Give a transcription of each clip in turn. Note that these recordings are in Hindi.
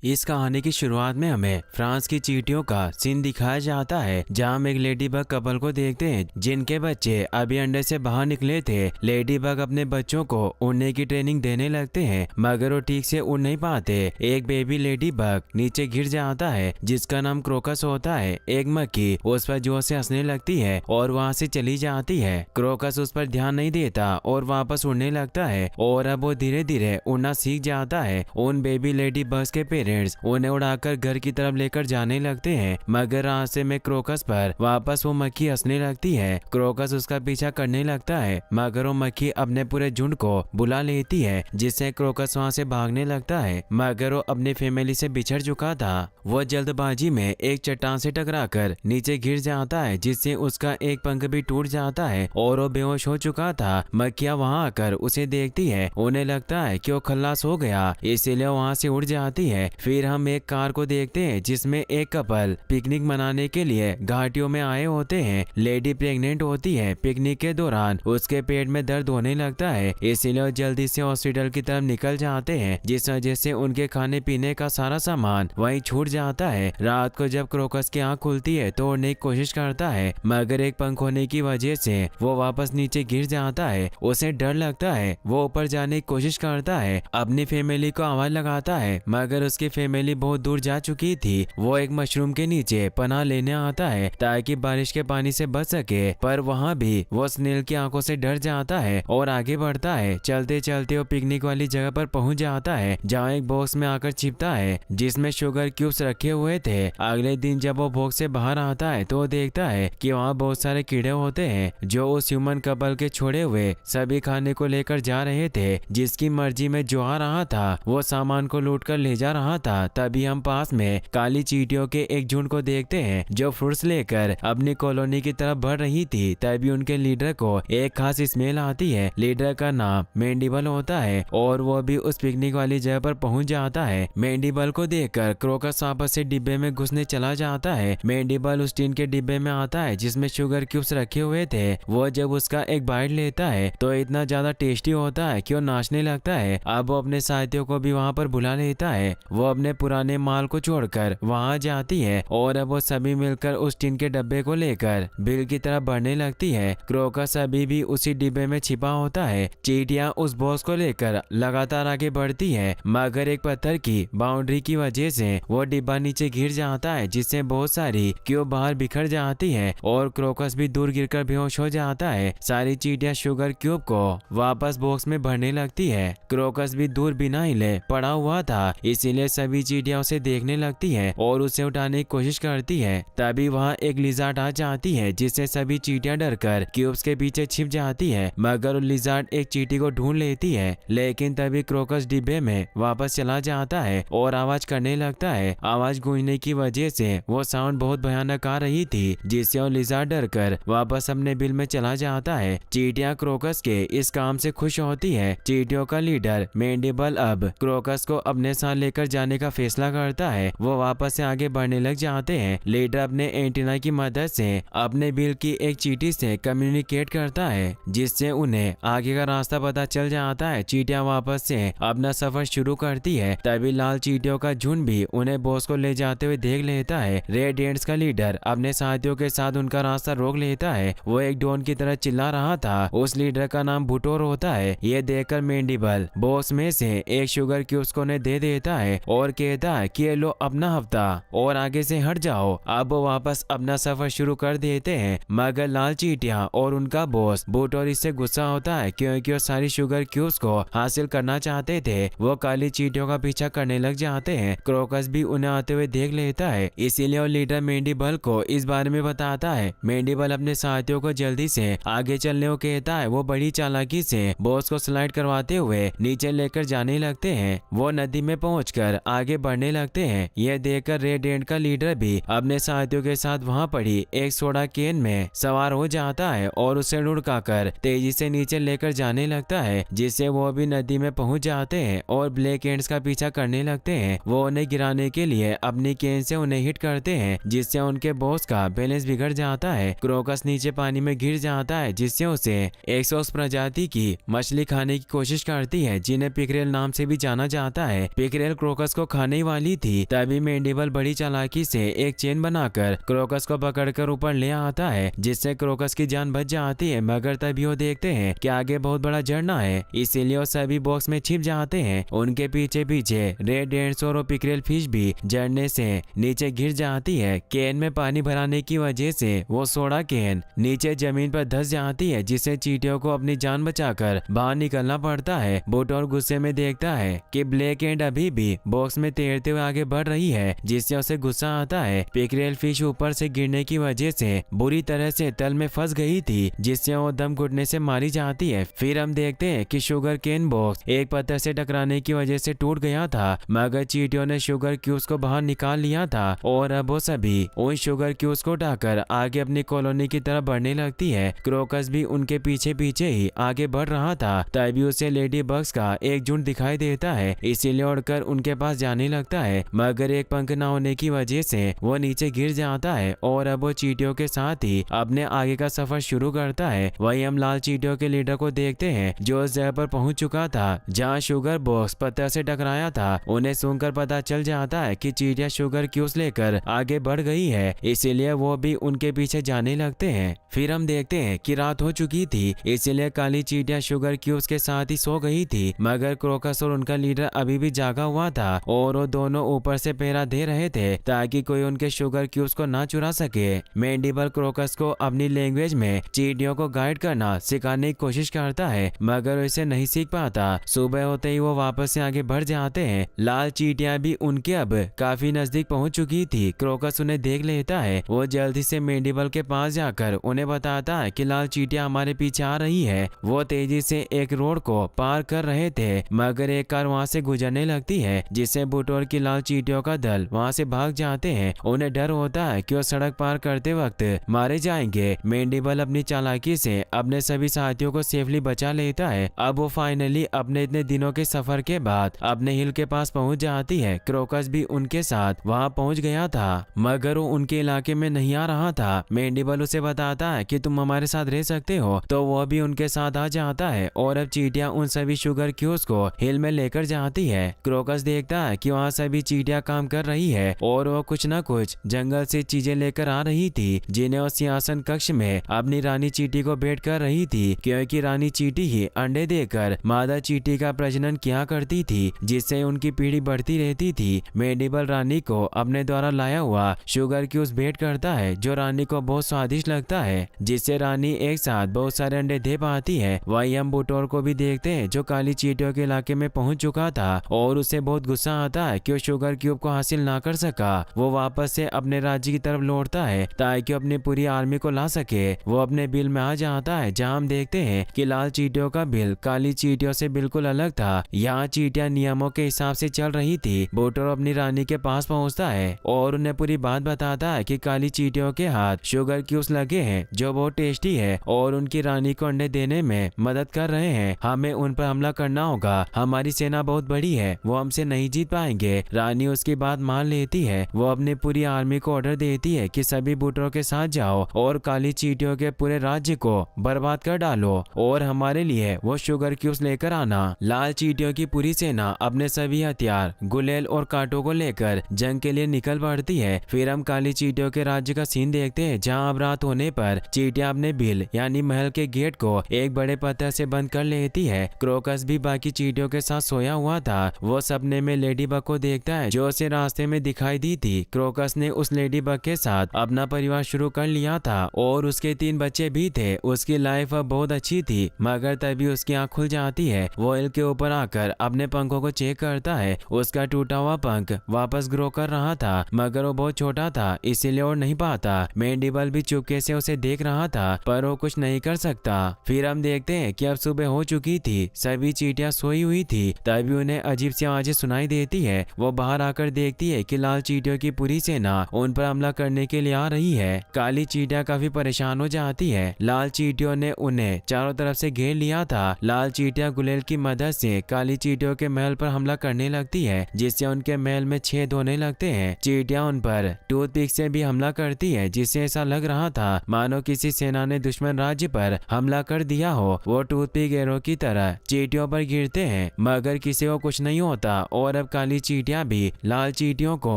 इस कहानी की शुरुआत में हमें फ्रांस की चींटियों का सीन दिखाया जाता है, जहां हम एक लेडी बग कपल को देखते हैं जिनके बच्चे अभी अंडे से बाहर निकले थे। लेडी बग अपने बच्चों को उड़ने की ट्रेनिंग देने लगते हैं, मगर वो ठीक से उड़ नहीं पाते। एक बेबी लेडी बग नीचे गिर जाता है जिसका नाम क्रोकस होता है। एक मक्खी उस पर जोर से हंसने लगती है और वहाँ से चली जाती है। क्रोकस उस पर ध्यान नहीं देता और वापस उड़ने लगता है और अब वो धीरे धीरे उड़ना सीख जाता है। उन बेबी लेडी बग्स के पेरेंट्स उन्हें उड़ाकर घर की तरफ लेकर जाने लगते हैं, मगर रास्ते में क्रोकस पर वापस वो मक्खी हंसने लगती है। क्रोकस उसका पीछा करने लगता है, मगर वो मक्खी अपने पूरे झुंड को बुला लेती है, जिससे क्रोकस वहाँ से भागने लगता है। मगर वो अपनी फैमिली से बिछड़ चुका था। वो जल्दबाजी में एक चट्टान से टकराकर नीचे गिर जाता है, जिससे उसका एक पंख भी टूट जाता है और वो बेहोश हो चुका था। मक्खियाँ वहाँ आकर उसे देखती है, उन्हें लगता है कि वो खल्लास हो गया, इसीलिए वहाँ से उड़ जाती है। फिर हम एक कार को देखते हैं जिसमें एक कपल पिकनिक मनाने के लिए घाटियों में आए होते हैं। लेडी प्रेग्नेंट होती है। पिकनिक के दौरान उसके पेट में दर्द होने लगता है, इसीलिए वो जल्दी से हॉस्पिटल की तरफ निकल जाते हैं, जिस वजह से उनके खाने पीने का सारा सामान वहीं छूट जाता है। रात को जब क्रोकस की आंख खुलती है तो उड़ने की कोशिश करता है, मगर एक पंख होने की वजह से वो वापस नीचे गिर जाता है। उसे डर लगता है। वो ऊपर जाने की कोशिश करता है, अपनी फैमिली को आवाज लगाता है, मगर उसकी फैमिली बहुत दूर जा चुकी थी। वो एक मशरूम के नीचे पनाह लेने आता है ताकि बारिश के पानी से बच सके, पर वहाँ भी वो स्नेल की आंखों से डर जाता है और आगे बढ़ता है। चलते चलते वो पिकनिक वाली जगह पर पहुंच जाता है, जहाँ एक बॉक्स में आकर छिपता है जिसमें शुगर क्यूब्स रखे हुए थे। अगले दिन जब वो बॉक्स से बाहर आता है तो वो देखता है कि वहाँ बहुत सारे कीड़े होते हैं जो उस ह्यूमन कपल के छोड़े हुए सभी खाने को लेकर जा रहे थे। जिसकी मर्जी में जो आ रहा था वो सामान को लूट कर ले जा रहा था। तभी हम पास में काली चींटियों के एक झुंड को देखते हैं जो फ्रूट्स लेकर अपनी कॉलोनी की तरफ बढ़ रही थी। तभी उनके लीडर को एक खास स्मेल आती है। लीडर का नाम मैंडीबल होता है और वो भी उस पिकनिक वाली जगह पर पहुंच जाता है। मैंडीबल को देखकर क्रोकस वापस से डिब्बे में घुसने चला जाता है। मैंडीबल उस टीन के डिब्बे में आता है जिसमें शुगर क्यूब्स रखे हुए थे। वो जब उसका एक बाइट लेता है तो इतना ज्यादा टेस्टी होता है कि वो नाचने लगता है। अब वो अपने साथियों को भी वहाँ पर बुला लेता है। वो अपने पुराने माल को छोड़कर वहाँ जाती है और अब वो सभी मिलकर उस टीन के डब्बे को लेकर बिल की तरफ बढ़ने लगती है। क्रोकस अभी भी उसी डिब्बे में छिपा होता है। चींटियां उस बॉक्स को लेकर लगातार आगे बढ़ती है, मगर एक पत्थर की बाउंड्री की वजह से वो डिब्बा नीचे गिर जाता है, जिससे बहुत सारी क्यूब बाहर बिखर जाती है और क्रोकस भी दूर गिरकर बेहोश हो जाता है। सारी चींटियां शुगर क्यूब को वापस बॉक्स में भरने लगती है। क्रोकस भी दूर बिना हिले पड़ा हुआ था, इसीलिए सभी चींटियां उसे देखने लगती है और उसे उठाने की कोशिश करती है। तभी वहाँ एक लिज़ार्ड आ जाती है, जिससे सभी चींटियां डरकर क्यूब्स के पीछे छिप जाती है, मगर लिज़ार्ड एक चींटी को ढूंढ लेती है। लेकिन तभी क्रोकस डिब्बे में वापस चला जाता है और आवाज करने लगता है। आवाज गूंजने की वजह से वो साउंड बहुत भयानक आ रही थी, जिससे वो लिज़ार्ड डरकर वापस अपने बिल में चला जाता है। चींटियां क्रोकस के इस काम से खुश होती है। चींटियों का लीडर मैंडीबल अब क्रोकस को अपने साथ लेकर जाने का फैसला करता है। वो वापस से आगे बढ़ने लग जाते हैं। लीडर अपने एंटीना की मदद से अपने बिल की एक चींटी से कम्युनिकेट करता है, जिससे उन्हें आगे का रास्ता पता चल जाता है। चींटियां वापस से अपना सफर शुरू करती है। तभी लाल चींटियों का झुंड भी उन्हें बॉस को ले जाते हुए देख लेता है। रेड एंट्स का लीडर अपने साथियों के साथ उनका रास्ता रोक लेता है। वो एक डॉन की तरह चिल्ला रहा था। उस लीडर का नाम बुटोर होता है। ये देखकर मैंडीबल बॉस में से एक शुगर क्यूब्स को उन्हें दे देता है और कहता है कि ये लो अपना हफ्ता और आगे से हट जाओ। अब वो वापस अपना सफर शुरू कर देते हैं, मगर लाल चींटियां और उनका बॉस बुटोर इससे गुस्सा होता है क्योंकि वो सारी शुगर क्यूब्स को हासिल करना चाहते थे। वो काली चींटियों का पीछा करने लग जाते हैं। क्रोकस भी उन्हें आते हुए देख लेता है, इसीलिए वो लीडर मैंडीबल को इस बारे में बताता है। मैंडीबल अपने साथियों को जल्दी से आगे चलने को कहता है। वो बड़ी चालाकी से बॉस को स्लाइड करवाते हुए नीचे लेकर जाने लगते हैं। वो नदी में पहुंचकर आगे बढ़ने लगते हैं। यह देखकर रेड एंट का लीडर भी अपने साथियों के साथ वहां पड़ी एक सोडा कैन में सवार हो जाता है और उसे लुढ़काकर तेजी से नीचे लेकर जाने लगता है, जिससे वो भी नदी में पहुंच जाते हैं और ब्लैक एंट्स का पीछा करने लगते हैं। वो उन्हें गिराने के लिए अपनी कैन से उन्हें हिट करते हैं, जिससे उनके बॉस का बैलेंस बिगड़ जाता है। क्रोकस नीचे पानी में गिर जाता है, जिससे उसे एक्सोस प्रजाति की मछली खाने की कोशिश करती है, जिन्हें पिकरेल नाम से भी जाना जाता है। पिकरेल क्रोकस क्रोकस को खाने वाली थी, तभी मैंडिबल बड़ी चालाकी से एक चेन बनाकर क्रोकस को पकड़कर ऊपर ले आता है, जिससे क्रोकस की जान बच जाती है। मगर तभी वो देखते हैं कि आगे बहुत बड़ा झरना है, इसीलिए वो सभी बॉक्स में छिप जाते हैं। उनके पीछे पीछे रेड डायनासोर और पिक्रेल फिश भी झरने से नीचे गिर जाती है। कैन में पानी भराने की वजह से वो सोडा कैन नीचे जमीन पर धंस जाती है, जिससे चींटियों को अपनी जान बचाकर बाहर निकलना पड़ता है। बुटोर गुस्से में देखता है कि ब्लैक एंड अभी भी बॉक्स में तैरते हुए आगे बढ़ रही है, जिससे उसे गुस्सा आता है। पिक्रेल फिश ऊपर से गिरने की वजह से बुरी तरह से तल में फंस गई थी, जिससे वो दम घुटने से मारी जाती है। फिर हम देखते हैं कि शुगर केन बॉक्स एक पत्थर से टकराने की वजह से टूट गया था, मगर चींटियों ने शुगर क्यूब्स को बाहर निकाल लिया था और अब वो सभी उन शुगर क्यूब्स को उठाकर आगे अपनी कॉलोनी की तरफ बढ़ने लगती है। क्रोकस भी उनके पीछे पीछे ही आगे बढ़ रहा था, तभी उसे लेडी बग्स का एक झुंड दिखाई देता है, इसीलिए उड़कर उनके पास जाने लगता है। मगर एक पंख न होने की वजह से वो नीचे गिर जाता है और अब वो चींटियों के साथ ही अपने आगे का सफर शुरू करता है। वहीं हम लाल चींटियों के लीडर को देखते हैं, जो उस जगह पर पहुंच चुका था जहां शुगर बॉक्स पत्थर से टकराया था। उन्हें सुनकर पता चल जाता है कि चींटियां शुगर क्यूब्स लेकर आगे बढ़ गई है, इसीलिए वो भी उनके पीछे जाने लगते हैं। फिर हम देखते हैं कि रात हो चुकी थी, इसीलिए काली चींटियां शुगर क्यूब्स के साथ ही सो गई थी, मगर क्रोकस और उनका लीडर अभी भी जागा हुआ था और वो दोनों ऊपर से पहरा दे रहे थे ताकि कोई उनके शुगर क्यूब्स को ना चुरा सके। मैंडिबल क्रोकस को अपनी लैंग्वेज में चींटियों को गाइड करना सिखाने की कोशिश करता है, मगर इसे नहीं सीख पाता। सुबह होते ही वो वापस से आगे बढ़ जाते हैं। लाल चींटियां भी उनके अब काफी नजदीक पहुंच चुकी थी। क्रोकस उन्हें देख लेता है, वो जल्दी से मैंडिबल के पास जाकर उन्हें बताता है कि लाल चींटियां हमारे पीछे आ रही है। वो तेजी से एक रोड को पार कर रहे थे, मगर एक कार वहां से गुजरने लगती है, जिससे बुटोर की लाल चींटियों का दल वहां से भाग जाते हैं। उन्हें डर होता है कि वो सड़क पार करते वक्त मारे जाएंगे। मैंडिबल अपनी चालाकी से अपने सभी साथियों को सेफली बचा लेता है। अब वो फाइनली अपने इतने दिनों के सफर के बाद अपने हिल के पास पहुंच जाती है। क्रोकस भी उनके साथ वहां पहुंच गया था, मगर वो उनके इलाके में नहीं आ रहा था। मैंडिबल उसे बताता है कि तुम हमारे साथ रह सकते हो, तो वो भी उनके साथ आ जाता है और अब चींटियां उन सभी शुगर क्यूब्स को हिल में लेकर जाती है। क्रोकस देखता है कि वहाँ सभी चींटियां काम कर रही है और वो कुछ न कुछ जंगल से चीजें लेकर आ रही थी, जिन्हें वो सिंहासन कक्ष में अपनी रानी चींटी को भेंट कर रही थी, क्योंकि रानी चींटी ही अंडे देकर मादा चींटी का प्रजनन किया करती थी, जिससे उनकी पीढ़ी बढ़ती रहती थी। मैंडिबल रानी को अपने द्वारा लाया हुआ शुगर क्यूब्स भेंट करता है, जो रानी को बहुत स्वादिष्ट लगता है, जिससे रानी एक साथ बहुत सारे अंडे दे पाती है। वहीं हम बुटोर को भी देखते हैं, जो काली चींटियों के इलाके में पहुंच चुका था और उसे बहुत गुस्सा आता है कि वो शुगर क्यूब को हासिल ना कर सका। वो वापस से अपने राज्य की तरफ लौटता है ताकि अपनी पूरी आर्मी को ला सके। वो अपने बिल में आ जाता है, जहां हम देखते हैं कि लाल चींटियों का बिल काली चींटियों से बिल्कुल अलग था। यहाँ चींटियां नियमों के हिसाब से चल रही थी। बुटोर अपनी रानी के पास पहुंचता है और उन्हें पूरी बात बताता है कि काली चींटियों के हाथ शुगर क्यूब्स लगे हैं, जो बहुत टेस्टी है और उनकी रानी को अंडे देने में मदद कर रहे हैं। हमें उन पर हमला करना होगा, हमारी सेना बहुत बड़ी है, वो हमसे नहीं जीत पाएंगे। रानी उसकी बात मान लेती है। वो अपनी पूरी आर्मी को ऑर्डर देती है कि सभी बुटरों के साथ जाओ और काली चींटियों के पूरे राज्य को बर्बाद कर डालो और हमारे लिए वो शुगर क्यूब्स लेकर आना। लाल चींटियों की पूरी सेना अपने सभी हथियार, गुलेल और कांटों को लेकर जंग के लिए निकल पड़ती है। फिर हम काली चींटियों के राज्य का सीन देखते हैं, जहाँ अब रात होने पर चींटियां अपने बिल यानी महल के गेट को एक बड़े पत्थर से बंद कर लेती है। क्रोकस भी बाकी चींटियों के साथ सोया हुआ था। वो सपने में लेडी बग को देखता है, जो उसे रास्ते में दिखाई दी थी। क्रोकस ने उस लेडी बग के साथ अपना परिवार शुरू कर लिया था और उसके 3 बच्चे भी थे। उसकी लाइफ अब बहुत अच्छी थी, मगर तभी उसकी आंख खुल जाती है। वो हिल के ऊपर आकर अपने पंखों को चेक करता है। उसका टूटा हुआ पंख वापस ग्रो कर रहा था, मगर वो बहुत छोटा था, इसीलिए उड़ नहीं पाता। मैंडिबल भी चुपके से उसे देख रहा था, पर वो कुछ नहीं कर सकता। फिर हम देखते हैं कि अब सुबह हो चुकी थी। सभी चींटियां सोई हुई थी, तभी उन्हें अजीब सी आवाजें सुनाई देती है। वो बाहर आकर देखती है कि लाल चींटियों की पूरी सेना उन पर हमला करने के लिए आ रही है। काली चींटियां काफी परेशान हो जाती है। लाल चींटियों ने उन्हें चारों तरफ से घेर लिया था। लाल चींटियां गुलेल की मदद से काली चींटियों के महल पर हमला करने लगती है, जिससे उनके महल में छेद होने लगते हैं। चींटियां उन पर टूथपिक से भी हमला करती है, जिससे ऐसा लग रहा था मानो किसी सेना ने दुश्मन राज्य पर हमला कर दिया हो। वो टूथपिक एरो की तरह चींटियों पर गिरते हैं, मगर किसी को कुछ नहीं होता और अब काली चींटियां भी लाल चींटियों को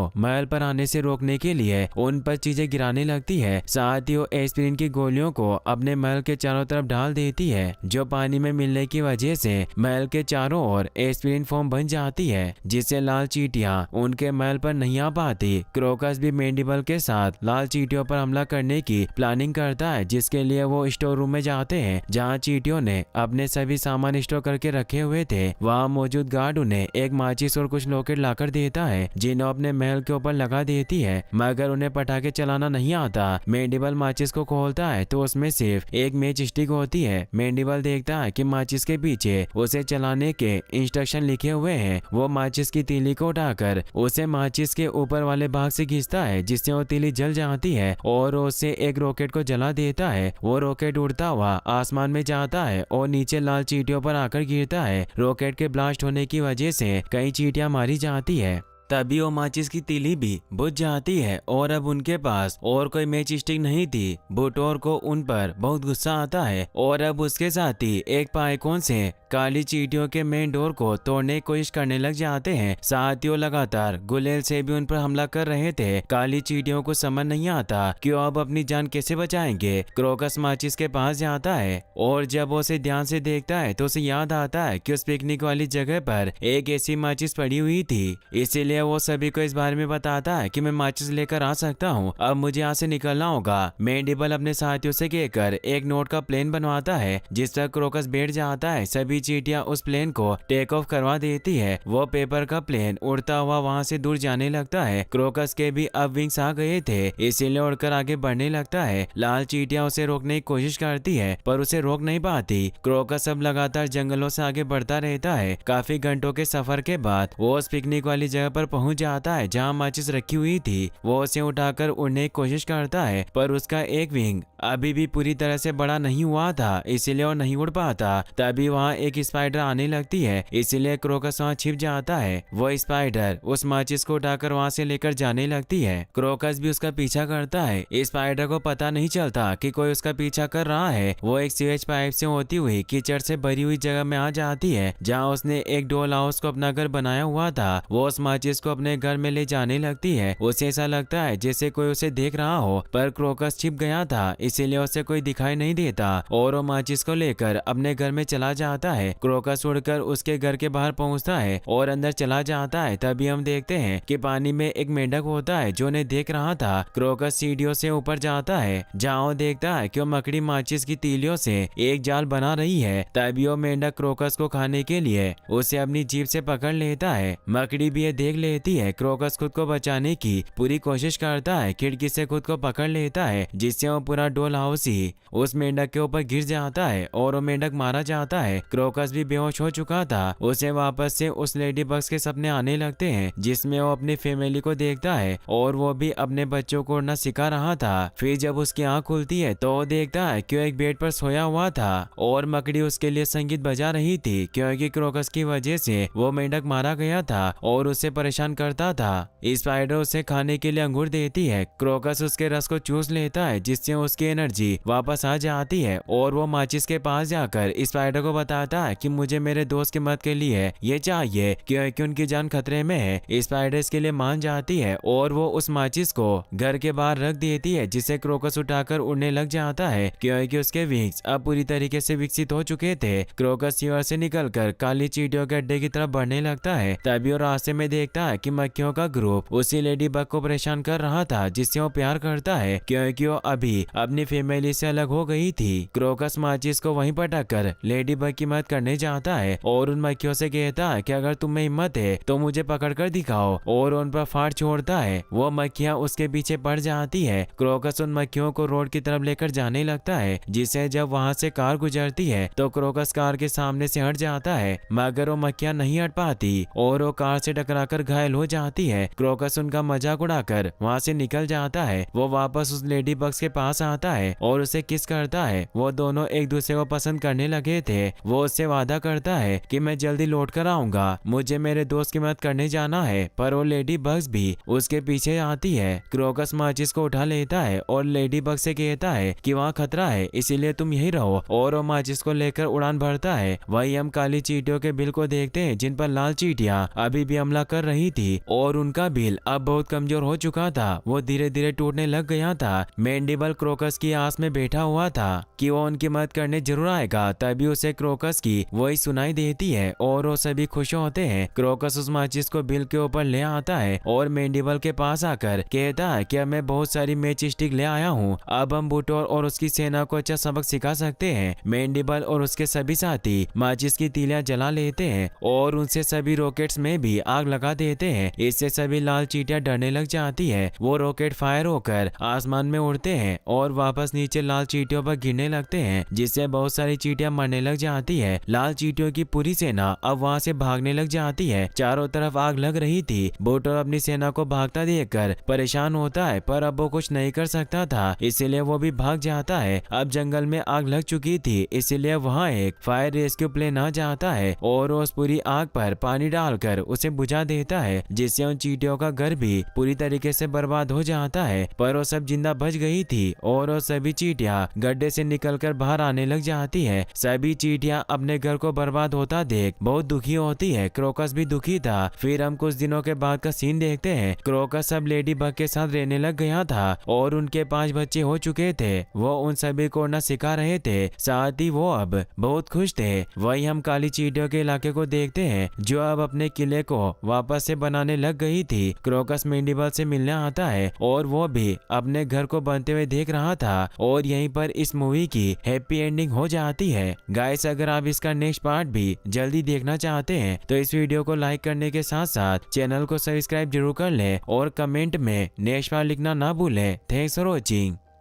महल पर आने से रोकने के लिए उन पर चीजें गिराने लगती है। साथ ही वो एस्पिरिन की गोलियों को अपने महल के चारों तरफ डाल देती है, जो पानी में मिलने की वजह से महल के चारों ओर एस्पिरिन फोम बन जाती है, जिससे लाल चींटियां उनके महल पर नहीं आ पाती। क्रोकस भी मेंडिबल के साथ लाल चींटियों पर हमला करने की प्लानिंग करता है, जिसके लिए वो स्टोर रूम में जाते हैं जहाँ चींटियों ने अपने सभी सामान स्टोर करके रखे हुए थे। वहाँ मौजूद गार्ड उन्हें एक माचिस और कुछ लॉकेट लाकर देता है, जिन्हें अपने महल के ऊपर लगा देती है, मगर उन्हें पटाखे चलाना नहीं आता। मेंडिबल माचिस को खोलता है तो उसमें सिर्फ एक मैच स्टिक होती है। मेंडिबल देखता है कि माचिस के पीछे उसे चलाने के इंस्ट्रक्शन लिखे हुए हैं। वो माचिस की तीली को उठाकर उसे माचिस के ऊपर वाले भाग से खींचता है, जिससे वो तीली जल जाती है और उसे एक रॉकेट को जला देता है। वो रॉकेट उड़ता हुआ आसमान में जाता है और नीचे लाल चींटियों पर आकर गिरता है। रॉकेट के ब्लास्ट होने की वजह से कई चींटियां मारी जाती है। तभी वो माचिस की तीली भी बुझ जाती है और अब उनके पास और कोई मैच स्टिक नहीं थी। बुटोर को उन पर बहुत गुस्सा आता है और अब उसके साथी एक पाइकोन से काली चींटियों के मेन डोर को तोड़ने की कोशिश करने लग जाते हैं। साथियों लगातार गुलेल से भी उन पर हमला कर रहे थे। काली चींटियों को समझ नहीं आता कि वो अब अपनी जान कैसे बचाएंगे। क्रोकस माचिस के पास जाता है और जब वो उसे ध्यान से देखता है तो उसे याद आता है कि उस पिकनिक वाली जगह पर एक ऐसी माचिस पड़ी हुई थी। इसीलिए वो सभी को इस बारे में बताता है कि मैं माचिस लेकर आ सकता हूँ, अब मुझे यहाँ से निकलना होगा। मेंडिबल अपने साथियों से कहकर एक नोट का प्लेन बनवाता है, जिस पर क्रोकस बैठ जाता है। सभी चींटियां उस प्लेन को टेक ऑफ करवा देती है। वो पेपर का प्लेन उड़ता हुआ वहाँ से दूर जाने लगता है। क्रोकस के भी अब विंग्स आ गए थे, इसीलिए उड़कर आगे बढ़ने लगता है। लाल चींटियां उसे रोकने की कोशिश करती है पर उसे रोक नहीं पाती। क्रोकस अब लगातार जंगलों से आगे बढ़ता रहता है। काफी घंटों के सफर के बाद वो उस पिकनिक वाली जगह पर पहुंच जाता है जहाँ माचिस रखी हुई थी। वो उसे उठाकर उड़ने की कोशिश करता है पर उसका एक विंग अभी भी पूरी तरह से बड़ा नहीं हुआ था, इसीलिए वो नहीं उड़ पाता। तभी वहाँ एक स्पाइडर आने लगती है, इसीलिए क्रोकस वहाँ छिप जाता है। वो स्पाइडर उस माचिस को उठाकर वहाँ से लेकर जाने लगती है। क्रोकस भी उसका पीछा करता है। स्पाइडर को पता नहीं चलता कि कोई उसका पीछा कर रहा है। वो एक सीवेज पाइप से होती हुई कीचड़ से भरी हुई जगह में आ जाती है जहाँ उसने एक डॉल हाउस को अपना घर बनाया हुआ था। वो उस माचिस को अपने घर में ले जाने लगती है। उसे ऐसा लगता है जैसे कोई उसे देख रहा हो, पर क्रोकस छिप गया था, इसीलिए उसे कोई दिखाई नहीं देता और वो माचिस को लेकर अपने घर में चला जाता है। क्रोकस उड़कर उसके घर के बाहर पहुंचता है और अंदर चला जाता है। तभी हम देखते हैं कि पानी में एक मेंढक होता है जो उन्हें देख रहा था। क्रोकस सीढ़ियों से ऊपर जाता है जहाँ वो देखता है कि वो मकड़ी माचिस की तीलियों से एक जाल बना रही है। तभी वो मेंढक क्रोकस को खाने के लिए उसे अपनी जीभ से पकड़ लेता है। मकड़ी भी ये देख लेती है। क्रोकस खुद को बचाने की पूरी कोशिश करता है, खिड़की से खुद को पकड़ लेता है, जिससे वो पूरा डोल हाउस ही उस मेंढक के ऊपर गिर जाता है और वो मेंढक मारा जाता है। क्रोकस भी बेहोश हो चुका था। उसे वापस से उस लेडी बग्स के सपने आने लगते हैं, जिसमें वो अपनी फैमिली को देखता है और वो भी अपने बच्चों को उड़ना सिखा रहा था। फिर जब उसकी आंख खुलती है तो वो देखता है कि वो एक बेड पर सोया हुआ था और मकड़ी उसके लिए संगीत बजा रही थी, क्योंकि क्रोकस की वजह से वो मेंढक मारा गया था और उसे परेशान करता था। स्पाइडर उसे खाने के लिए अंगूर देती है। क्रोकस उसके रस को चूस लेता है, जिससे उसकी एनर्जी वापस आ जाती है और वो माचिस के पास जाकर स्पाइडर को बताता है कि मुझे मेरे दोस्त की मदद के लिए ये चाहिए, क्योंकि उनकी जान खतरे में है। स्पाइडर इसके लिए मान जाती है और वो उस माचिस को घर के बाहर रख देती है, जिसे क्रोकस उठाकर उड़ने लग जाता है, क्योंकि उसके विंग्स अब पूरी तरीके से विकसित हो चुके थे। क्रोकस सीवर से निकलकर काली चींटियों के अड्डे की तरफ बढ़ने लगता है। तभी वो रास्ते में देखता है कि मक्खियों का ग्रुप उसी लेडी बग को परेशान कर रहा था, जिससे वो प्यार करता है, क्योंकि वो अभी अपनी फैमिली से अलग हो गई थी। क्रोकस माचिस को वहीं पटक कर लेडी बग की मदद करने जाता है और उन मक्खियों से कहता है कि अगर तुम्हें हिम्मत है तो मुझे पकड़ कर दिखाओ, और उन पर फाड़ छोड़ता है। वो मक्खियां उसके पीछे पड़ जाती है। क्रोकस उन मक्खियों को रोड की तरफ लेकर जाने लगता है, जिसे जब वहाँ से कार गुजरती है तो क्रोकस कार के सामने से हट जाता है, मगर वो मक्खियां नहीं हट पाती और वो कार से टकराकर घायल हो जाती है। क्रोकस उनका मजाक उड़ाकर वहाँ से निकल जाता है। वो वापस उस लेडी बग्स के पास आता है और उसे किस करता है। वो दोनों एक दूसरे को पसंद करने लगे थे। वो उससे वादा करता है कि मैं जल्दी लौट कर आऊंगा, मुझे मेरे दोस्त की मदद करने जाना है। पर वो लेडी बग्स भी उसके पीछे आती है। क्रोकस माचिस को उठा लेता है और लेडी बग से कहता है कि वहाँ खतरा है, इसीलिए तुम यही रहो, और वो माचिस को लेकर उड़ान भरता है। वही हम काली चींटियों के बिल को देखते हैं जिन पर लाल चींटियां अभी भी हमला कर रही थी और उनका बिल अब बहुत कमजोर हो चुका था। वो धीरे धीरे टूटने लग गया था। मैंडिबल क्रोकस की आस में बैठा हुआ था कि वो उनकी मदद करने जरूर आएगा। तभी उसे क्रोकस की वही सुनाई देती है और वो सभी खुश होते हैं। क्रोकस उस माचिस को बिल के ऊपर ले आता है और मैंडिबल के पास आकर कहता है कि अब मैं बहुत सारी मैच स्टिक ले आया हूँ, अब हम बुटोर और उसकी सेना को अच्छा सबक सिखा सकते हैं। मैंडिबल और उसके सभी साथी माचिस की तीलियां जला लेते हैं और उनसे सभी रॉकेट्स में भी आग लगा देते हैं। इससे सभी लाल चींटियां डरने लग जाती है। वो रॉकेट फायर होकर आसमान में उड़ते हैं और वापस नीचे लाल चींटियों पर गिरने लगते हैं, जिससे बहुत सारी चींटियां मरने लग जाती है। लाल चींटियों की पूरी सेना अब वहाँ से भागने लग जाती है। चारों तरफ आग लग रही थी। बुटोर अपनी सेना को भागता देखकर परेशान होता है, पर अब वो कुछ नहीं कर सकता था, इसीलिए वो भी भाग जाता है। अब जंगल में आग लग चुकी थी, इसीलिए वहाँ एक फायर रेस्क्यू प्लेन आ जाता है और उस पूरी आग पर पानी डालकर उसे बुझा देता है, जिससे उन चींटियों का घर भी पूरी तरीके से बर्बाद हो जाता है। पर वो सब जिंदा बच गई थी और वो सभी चींटियां गड्ढे से निकलकर बाहर आने लग जाती है। सभी चींटियां अपने घर को बर्बाद होता देख बहुत दुखी होती है। क्रोकस भी दुखी था। फिर हम कुछ दिनों के बाद का सीन देखते हैं। क्रोकस अब लेडी बग के साथ रहने लग गया था और उनके 5 बच्चे हो चुके थे। वो उन सभी को उड़ना सिखा रहे थे, साथ ही वो अब बहुत खुश थे। वही हम काली चींटियों के इलाके को देखते हैं जो अब अपने किले को वापस से बनाने लग गई थी। क्रोकस मैंडिबल से मिलने आता है और वो भी अपने घर को बनते हुए देख रहा था और यहीं पर इस मूवी की हैप्पी एंडिंग हो जाती है। गाइस, अगर आप इसका नेक्स्ट पार्ट भी जल्दी देखना चाहते हैं तो इस वीडियो को लाइक करने के साथ साथ चैनल को सब्सक्राइब जरूर कर लें और कमेंट में नेक्स्ट पार्ट लिखना ना भूलें। Thanks for watching.